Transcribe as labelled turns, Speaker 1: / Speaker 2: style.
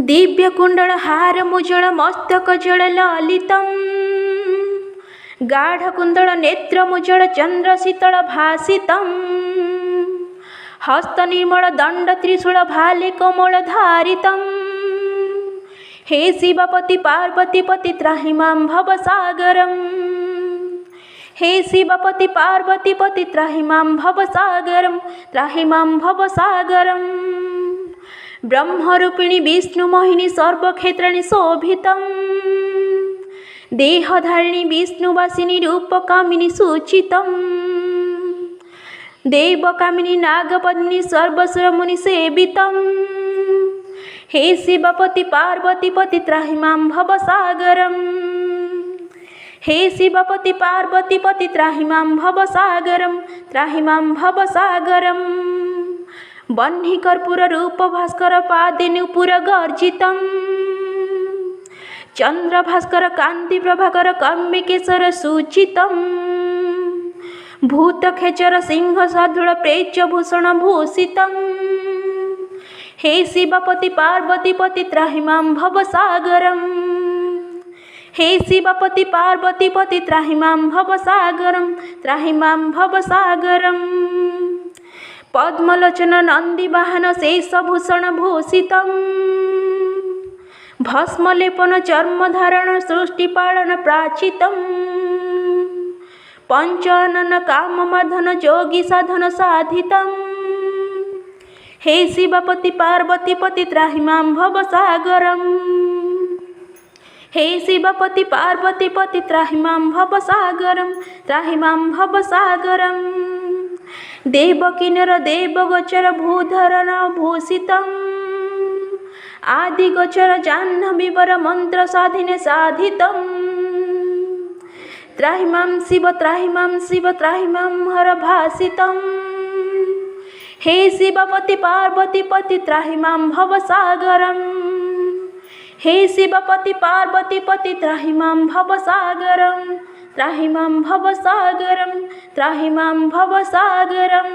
Speaker 1: दिव्यकुण्डलहार मुजळ मस्तकजळ ललितम् गाढकुन्दल नेत्रमुजळ चन्द्रशीतल भासितम् हस्तनिर्मल दण्ड त्रिशूल भाले कमल धारितम् हे शिवपति पार्वतीपति त्राहि मां भवसागरम् हे शिवपति पार्वतीपति त्राहि मां भवसागरम् त्राहि मां भवसागरम् ब्रह्मरूपिणी विष्णुमोहिनी सर्वक्षेत्राणि शोभितम् देहधारिणी विष्णुवासिनी रूपकामिनी सूचितम् देवकामिनी नागपत्नी सर्वसुरमुनि सेवितम् हे शिवपति पार्वतीपति त्राहि मां भवसागरम् हे शिवपति पार्वतीपति त्राहि मां भवसागरम् त्राहि मां भवसागरम् वह्निकर्पूर रूप भास्कर पादेनुपुर गर्जितम् चन्द्रभास्कर कान्ति प्रभाकर कम्बिकेशर सूचितम् भूतखेचर सिंह साधुल प्रेच्यभूषण भूषितम् हे शिवपति पार्वतीपति त्राहि मां भवसागरम् हे शिवपति पार्वतीपति त्राहि मां भवसागरम् त्राहि मां भवसागरम् पद्मलोचन नन्दिवाहन शेषभूषण भूषितम् भस्मलेपन चर्मधारण सृष्टिपालन प्राचितम् पंचानन काममाधन जोगी साधन साधितम् हे शिवपति पार्वतीपति त्राहि मां भवसागरम् हे शिवपति पार्वतीपति त्राहि मां भवसागरम् त्राहि मां भवसागरम् देवकिन्नर देवगोचर भूधरण भूषितम् आदिगोचर जाह्नवीवर मंत्र साधिने साधितम् त्राहि मां शिव त्राहि मां शिव त्राहि मां हर भासितम् हे शिवपति पार्वतीपति त्राहि मां भवसागरम् हे शिवपति पार्वतीपति त्राहि मां भवसागरम् त्राहि मां भवसागरम् त्राहि मां भवसागरम्।